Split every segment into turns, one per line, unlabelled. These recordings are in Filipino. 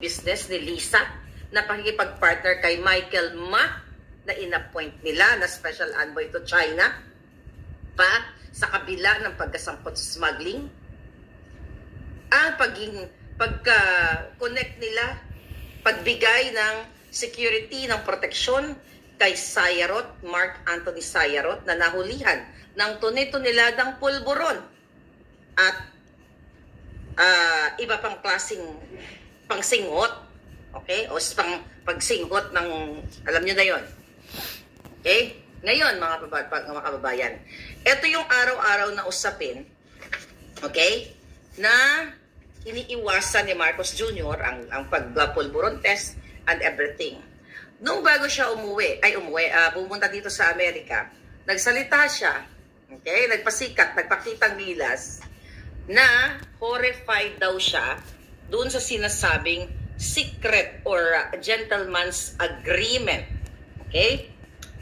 business ni Lisa na pakikipag-partner kay Michael Ma na inappoint nila na special envoy to China pa sa kabila ng pagkasangkot sa smuggling. Ang pagka-connect nila, pagbigay ng security, ng proteksyon kay Sayarot, Mark Anthony Sayarot, na nahulihan ng tuni-tuniladang pulburon at iba pang klaseng pangsingot, okay? O pagsingot ng, alam nyo na yon. Okay? Ngayon, mga kababayan, ito yung araw-araw na usapin, okay, na iniiwasan ni Marcos Jr. ang pagpulburon test and everything. Nung bago siya pumunta dito sa Amerika, nagsalita siya, okay, nagpasikat, nagpakitang gilas, na horrified daw siya doon sa sinasabing secret or gentleman's agreement, okay,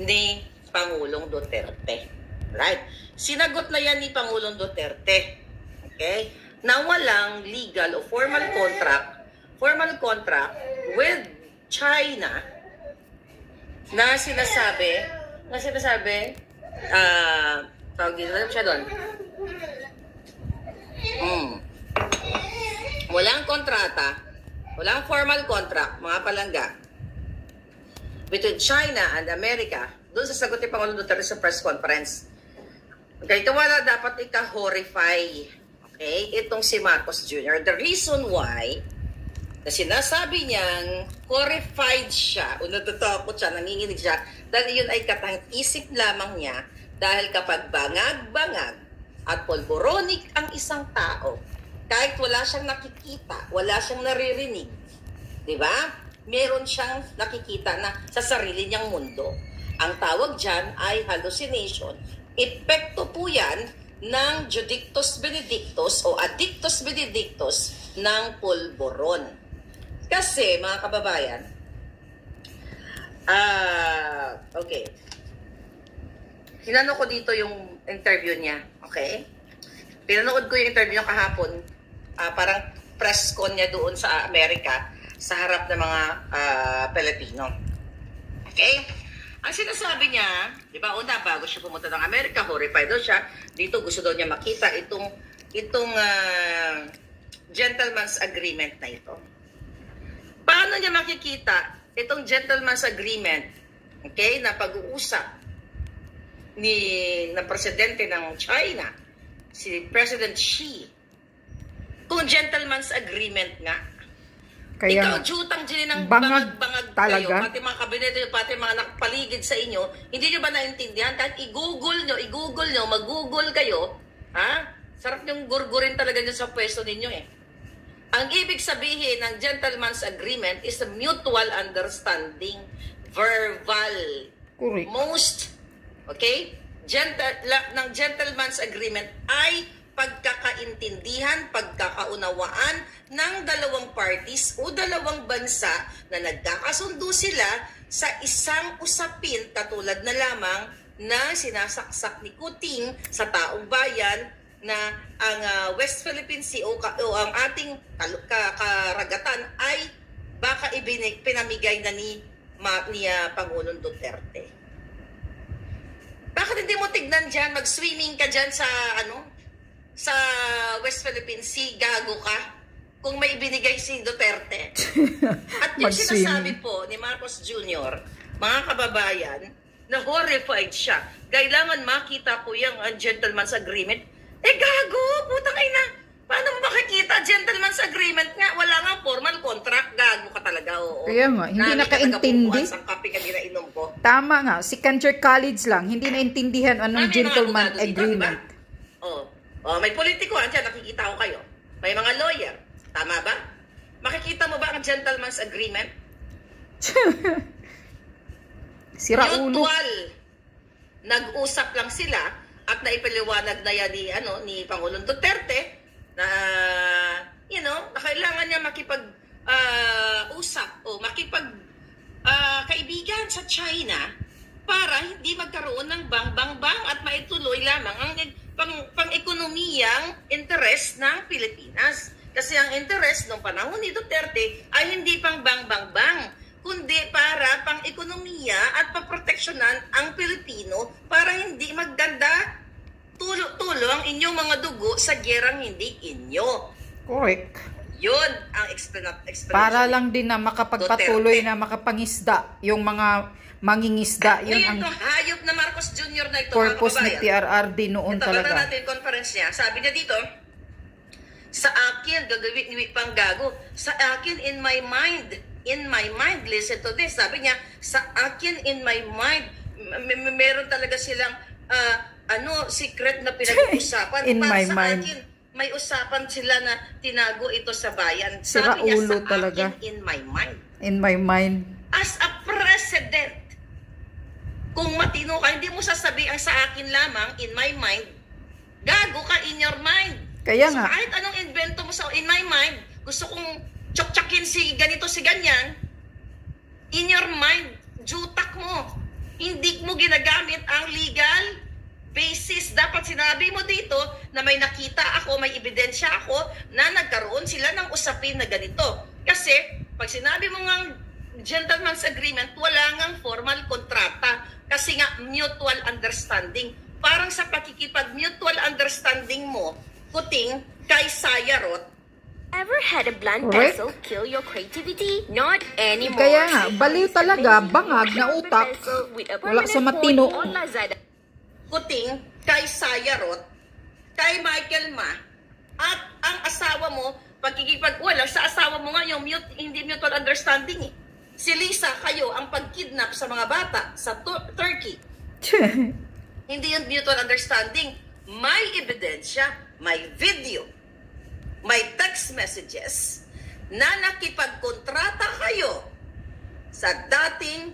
ni Pangulong Duterte. Right? Sinagot na yan ni Pangulong Duterte, okay, na walang legal o formal contract with China na sinasabi tawag dito na siya doon. Walang kontrata, walang formal contract, mga palangga, between China and America. Doon sa sagot ni Pangulong Duterte sa press conference. Okay, ito wala dapat ika-horrify, okay, itong si Marcos Jr. The reason why na sinasabi niyang horrified siya o natatakot siya, nanginginig siya, dahil yun ay katang-isip lamang niya dahil kapag bangag-bangag at polboronic ang isang tao, kahit wala siyang nakikita, wala siyang naririnig, di ba? Meron siyang nakikita na sa sarili niyang mundo. Ang tawag dyan ay hallucination. Epekto po yan ng Judictus Benedictus o Addictus Benedictus ng pulboron. Kasi, mga kababayan, okay, hinano ko dito yung interview niya, okay? Pinanood ko yung interview niya kahapon, parang press con niya doon sa Amerika, sa harap ng mga Pilipino. Okay? Ang sinasabi niya, di ba, una, bago siya pumunta ng Amerika, horrified daw siya. Dito gusto daw niya makita itong gentleman's agreement na ito. Paano niya makikita itong gentleman's agreement, okay, na pag-uusap ng presidente ng China, si President Xi, kung gentleman's agreement nga?
Kaya,
ikaw, jutang dyan ng
bangag
kayo, pati mga kabinet, pati mga nakapaligid sa inyo, hindi nyo ba naintindihan? Kahit i-google nyo, mag-google kayo, ha? Sarap nyong gurgurin talaga nyo sa pwesto ninyo eh. Ang ibig sabihin ng gentleman's agreement is a mutual understanding, verbal.
Correct.
Most, okay? Ng gentleman's agreement ay pagkakaintindihan, pagkakaunawaan ng dalawang parties o dalawang bansa na nagkakasundo sila sa isang usapin katulad na lamang na sinasaksak ni Kuting sa taong bayan na ang West Philippine Sea o ang ating karagatan ay baka pinamigay na ni Pangulong Duterte. Bakit hindi mo tignan dyan, mag-swimming ka dyan sa sa West Philippine Sea, gago ka kung may binigay si Duterte. At yung sinasabi po ni Marcos Jr., mga kababayan, na horrified siya. Kailangan makita ko yung gentleman's agreement. Gago, putang ina. Paano mo makikita gentleman's agreement nga? Wala nga formal contract. Gago ka talaga, oo.
Kaya nga, hindi nakaintindi. Tama nga, si Cancer College lang, hindi naintindihan anong gentleman's agreement.
Diba? May politiko dyan, nakikita ko kayo. May mga lawyer. Tama ba? Makikita mo ba ang gentleman's agreement?
Sira ulo.
Mutual. Nag-usap lang sila at naipaliwanag na yan ni Pangulong Duterte na, na kailangan niya makipag-usap o makipag-kaibigan sa China para hindi magkaroon ng bang at maituloy lamang ang pang-ekonomiyang interest ng Pilipinas. Kasi ang interest ng panahon ni Duterte ay hindi proteksyonan ang Pilipino para hindi magdanda tulo-tulo ang inyong mga dugo sa gerang hindi inyo.
Correct.
Yun ang explanation.
Para lang din na makapagpatuloy na makapangisda yung mga mangingisda. Yun ang
hayop na Marcos Jr. na ito,
purpose ni PRRD noon talaga.
Ito, natin conference niya. Sabi niya dito, sa akin, gagawin ni pang gago, sa akin in my mind, listen to this. Sabi niya, sa akin in my mind, meron talaga silang secret na pinag-uusapan.
In my mind.
Akin, may usapan sila na tinago ito sa bayan.
Sira
Sabi niya,
ulo
sa
talaga.
akin in my mind.
In my mind.
As a president, kung matino ka, hindi mo sasabi ang sa akin lamang, in my mind, gago ka in your mind.
Kaya
so,
nga.
kahit anong invento mo sa in my mind, gusto kong tsak-tsakin si ganito, si ganyan, in your mind, jutak mo. Hindi mo ginagamit ang legal basis. Dapat sinabi mo dito na may nakita ako, may ebidensya ako na nagkaroon sila ng usapin na ganito. Kasi, pag sinabi mo ngang gentleman's agreement, wala ngang formal kontrata. Kasi nga, mutual understanding. Parang sa pakikipag-mutual understanding mo, kuting kay Sayarot.
Ever had a blunt pencil kill your creativity? Not anymore.
Kaya nga, baliw talaga, bangag na utak. Wala sa matino.
Kuting kay Sayarot, kay Michael Ma, at ang asawa mo, wala, sa asawa mo nga yung hindi mutual understanding eh. Si Lisa, kayo ang pagkidnap sa mga bata sa Turkey. Hindi yung mutual understanding. May ebidensya, may video, may text messages na nakipagkontrata kayo sa dating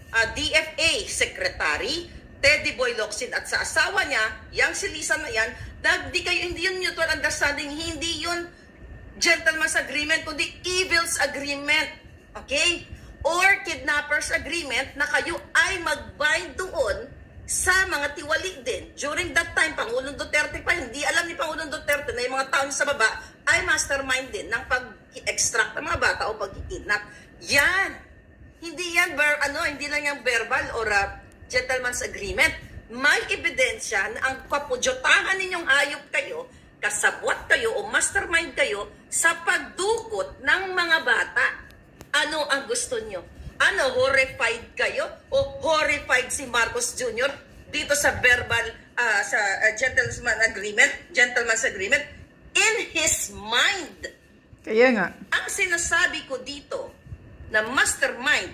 DFA Secretary Teddy Boy Locsin at sa asawa niya, yang si Lisa na yan, hindi yun mutual understanding, hindi yun gentleman's agreement, kundi evil's agreement. Okay? Or kidnappers agreement na kayo ay mag-bind doon sa mga tiwali din. During that time, Pangulong Duterte pa, hindi alam ni Pangulong Duterte na yung mga tao sa baba ay mastermind din ng pag-extract ng mga bata o pag-kidnap. Yan! Hindi yan, hindi lang yung verbal or gentleman's agreement. May ebidensya na ang kapudyotahan ninyong hayop kayo, kasabwat kayo o mastermind kayo sa pagdukot ng mga bata. Ano ang gusto nyo? Horrified kayo? O horrified si Marcos Jr. dito sa verbal, gentleman's agreement? In his mind.
Kaya nga.
Ang sinasabi ko dito na mastermind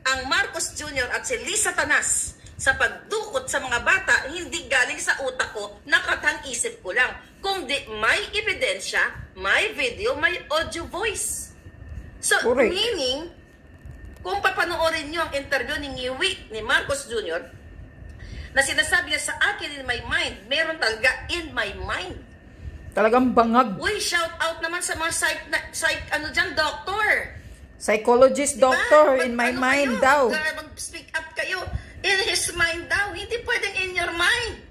ang Marcos Jr. at si Lisa Tanas sa pagdukot sa mga bata, hindi galing sa utak ko, nakatang-isip ko lang. Kung di may ebidensya, may video, may audio voice. So,
correct.
Meaning, kung papanoorin nyo ang interview ni Ngiwi, ni Marcos Jr., na sinasabi niya sa akin in my mind, meron talaga in my mind.
Talagang bangag.
Uy, shout out naman sa mga doctor.
Psychologist doctor, in my mind daw.
Mag-speak up kayo. In his mind daw, hindi pwedeng in your mind.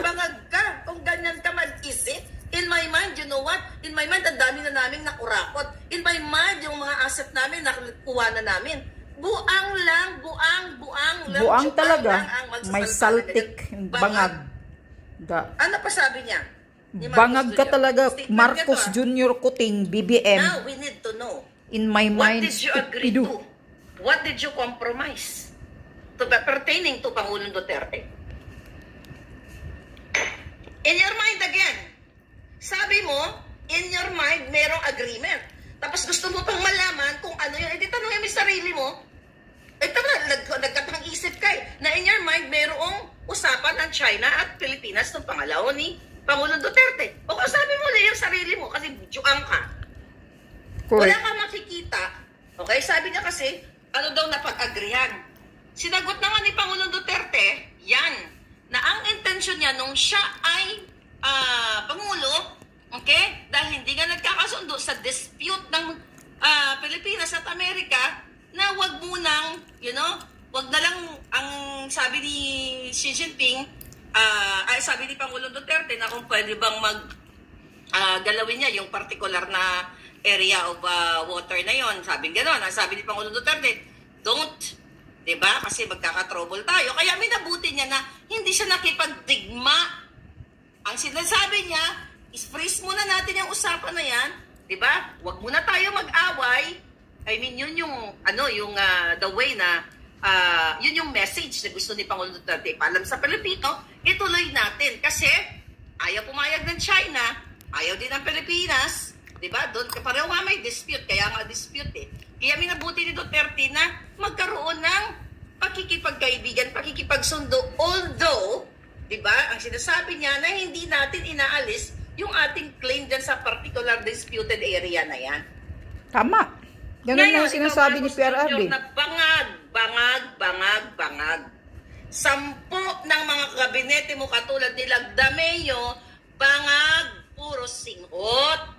Bangag ka, kung ganyan ka mag-isip. In my mind, you know what? In my mind, ang dami na naming nakurakot. In my mind, yung mga asset namin, nakuha na namin. Buang lang.
Buang talaga. May saltik, bangag.
Ano pa sabi niya?
Bangag ka talaga, Marcos Jr. Kuting, BBM.
Now, we need to know.
In my mind,
what did you agree to? What did you compromise? Pertaining to Pangulong Duterte. In your mind again. Sabi mo, in your mind, merong agreement. Tapos gusto mo pang malaman kung ano yun. Eh, di tanongin mo yung sarili mo. Eh, nagkatang-isip ka na in your mind, merong usapan ng China at Pilipinas ng pangalaw ni Pangulong Duterte. O sabi mo na yung sarili mo kasi butyuang ka. Wala kang makikita. Okay, sabi niya kasi, ano daw napag-agrihan. Sinagot naman ni Pangulong Duterte, yan, na ang intensyon niya nung siya ay Pangulo, okay, dahil hindi nga nagkakasundo sa dispute ng Pilipinas at Amerika, na wag munang, wag na lang ang sabi ni Xi Jinping, sabi ni Pangulong Duterte na kung pwede bang galawin niya yung particular na area of water na yon. Sabi gano'n. Ang sabi ni Pangulong Duterte, don't Diba? Kasi magkaka-trouble tayo. Kaya minabuti niya na hindi siya nakipagdigma. Ang sinasabi niya is freeze muna natin yung usapan na yan. Diba? Huwag muna tayo mag-away. I mean, yun yung, the way na, yun yung message na gusto ni Pangulong Duterte paalam sa Pilipino, ituloy natin. Kasi, ayaw pumayag ng China, ayaw din ng Pilipinas, diba? Doon, pareho nga may dispute, kaya nga dispute eh. Kaya minabuti ni Duterte na magkaroon ng pakikipagkaibigan, pakikipagsundo, although, diba, ang sinasabi niya na hindi natin inaalis yung ating claim dyan sa particular disputed area na yan.
Tama. Ganun na yung sinasabi ni PRRD.
Na bangag. 10 ng mga kabinete mo katulad ni Lagdameo, bangag, puro singhot.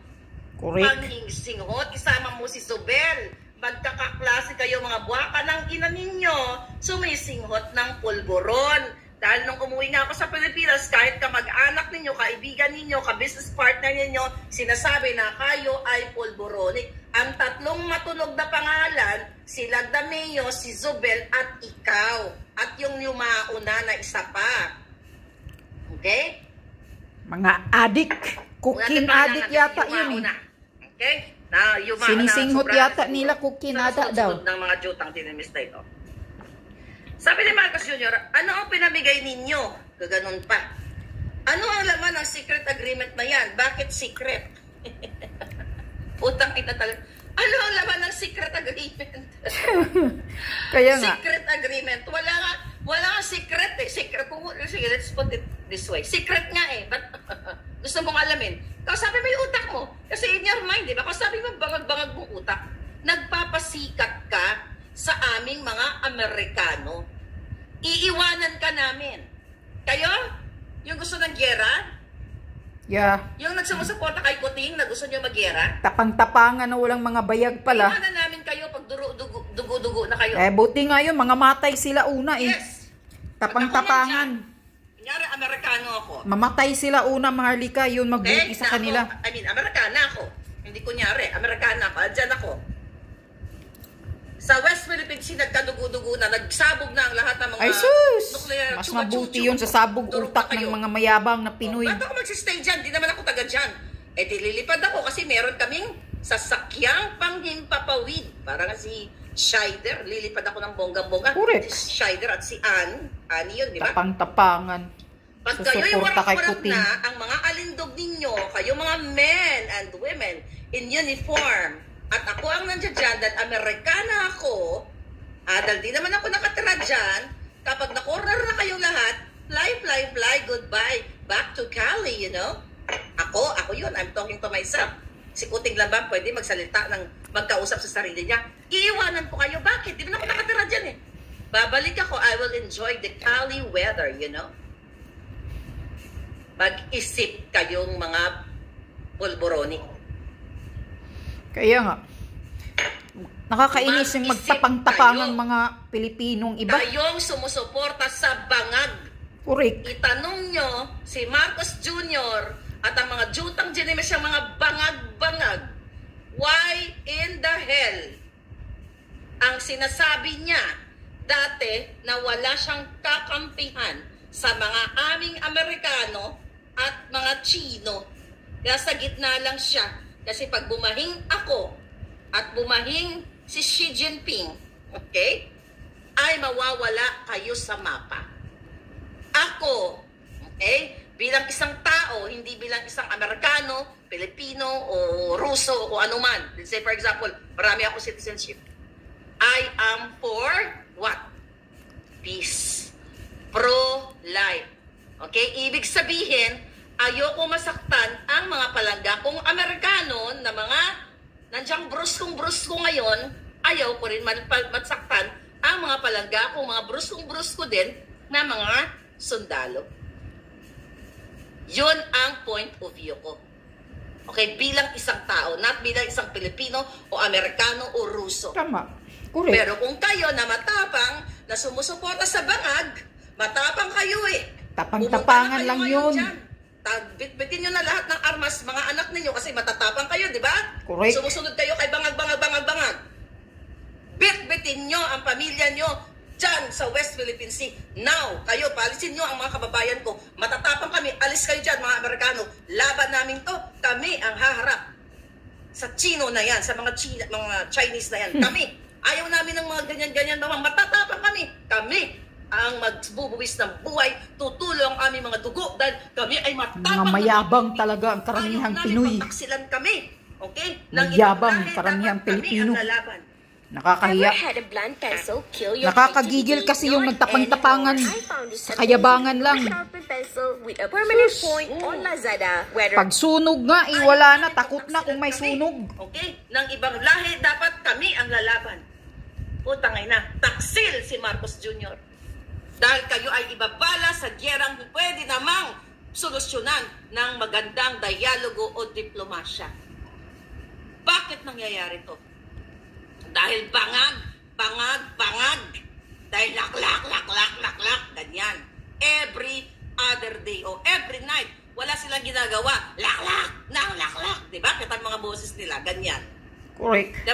Correct.
Singhot, isama mo si Zobel. Magkakaklase kayo mga buwaka ng ina ninyo. Sumisinghot ng pulburon. Dahil nung umuwi nga ako sa Pilipinas, kahit kamag-anak ninyo, kaibigan ninyo, ka-business partner ninyo, sinasabi na kayo ay pulburonic. Ang 3 matunog na pangalan, si Lagdameo, si Zobel, at ikaw. At yung yumauna na isa pa. Okay?
Mga adik. Cooking adik yata yun eh.
Okay? Na,
sinisinghot yata nila cooking ada daw.
Ng mga jutang tinimis na ito. Sabi ni Marcos Jr., ano ang pinamigay ninyo? Gaganon pa. Ano ang laman ng secret agreement na yan? Bakit secret? Utang ina talaga. Ano ang laman ng secret agreement?
Kaya nga.
Secret agreement. Wala nga secret eh. Secret. Sige, let's put it this way. Secret nga eh. But gusto mong alamin. Kasabi mo yung utak mo. Kasi in your mind, di ba? Kasabi mo bangag-bangag mong utak. Nagpapasikat ka sa aming mga Amerikano. Iiwanan ka namin. Kayo? Yung gusto ng gyera?
Yeah.
Yung nagsumusuporta kay Kuting na gusto nyo magyera?
Tapang-tapangan na walang mga bayag pala.
Iiwanan namin kayo pag dugo-dugo na kayo.
Buti nga yun, mga matay sila una eh.
Yes.
Tapang-tapangan.
Kunyari, Amerikano ako.
Mamatay sila una, Maharlika, yun magbuti sa kanila.
Amerikana ako. Hindi kunyari, Amerikana ako. Andyan ako. Sa West Philippine Sea, nagkadugo-dugo na, nagsabog na ang lahat ng mga nuclear.
Mas mabuti yun sa sabog utak ng mga mayabang na Pinoy.
Ba't ako magsistay dyan? Di naman ako taga dyan. Dililipad ako kasi meron kaming sasakyang panghimpapawid. Parang si Scheider, lilipad ako ng bongga-bongga.
Correct.
Si Scheider at si Annie yun, di ba?
Tapang-tapangan.
Pag kayo yung warak-warak na, ang mga alindog ninyo, kayo mga men and women in uniform, at ako ang nandiyan dyan, dahil Amerikana ako, dahil di naman ako nakatira dyan, kapag na-corner na kayong lahat, fly, goodbye, back to Cali, you know? Ako yun, I'm talking to myself. Si Kuting lang ba pwede magsalita ng magkausap sa sarili niya? Iiwanan ko kayo, bakit? Di naman ako nakatira dyan eh. Babalik ako, I will enjoy the Cali weather, you know? Mag-isip kayong mga pulboroni.
Kaya nga, nakakainis yung magtapang-tapangang mga Pilipinong iba.
Kayong sumusuporta sa bangag.
Correct.
Itanong nyo si Marcos Jr. at ang mga jutang dinimis yung mga bangag-bangag. Why in the hell ang sinasabi niya dati na wala siyang kakampihan sa mga aming Amerikano at mga Chino. Kaya sa gitna lang siya. Kasi pag bumahing ako at bumahing si Xi Jinping, okay, ay mawawala kayo sa mapa. Ako, okay, bilang isang tao, hindi bilang isang Amerikano, Pilipino, o Ruso, o anuman. Let's say, for example, marami ako citizenship. I am for what? Peace. Pro-life. Okay? Ibig sabihin, ayoko masaktan ang mga palangga. Kung Amerikano na mga nandiyan bruskong-brusko ngayon, ayaw ko rin masaktan ang mga palangga kung mga bruskong-brusko din na mga sundalo. Yun ang point of view ko. Okay, bilang isang tao, not bilang isang Pilipino o Amerikano o Ruso.
Tama. Correct.
Pero kung kayo na matapang, na sumusuporta sa bangag, matapang kayo eh.
Tapang-tapangan lang yun.
Bitbitin nyo na lahat ng armas, mga anak ninyo, kasi matatapang kayo, di ba?
Correct.
Sumusunod kayo kay bangag. Bitbitin nyo ang pamilya nyo. dyan sa West Philippine Sea. Now, kayo, paalisin nyo ang mga kababayan ko. Matatapang kami, alis kayo dyan mga Amerikano. Laban namin to, kami ang haharap sa Chino na yan, sa mga Chinese na yan. Kami, ayaw namin ng mga ganyan-ganyan, matatapang kami. Kami ang magbubuwis ng buhay, tutulong ang aming mga dugo dahil kami ay matapang.
Mga mayabang talaga ang karamihang Pinoy.
Pagtaksilan kami. Okay?
Mayabang karamihan Pilipino. Nakakahiya. Nakakagigil kasi yung nagtapang-tapangan sa kayabangan lang. Pag sunog nga, wala na. Takot na kung may sunog.
Okay? Ng ibang lahi, dapat kami ang lalaban. Putangay na. Taksil si Marcos Jr. Dahil kayo ay ibabala sa gyerang pwede namang solusyonan ng magandang dialogo o diplomasya. Bakit nangyayari to? Dahil bangag. Dahil lak, ganyan. Every other day o every night, wala silang ginagawa. Lak. Diba? Kita mga boses nila, ganyan.
Correct.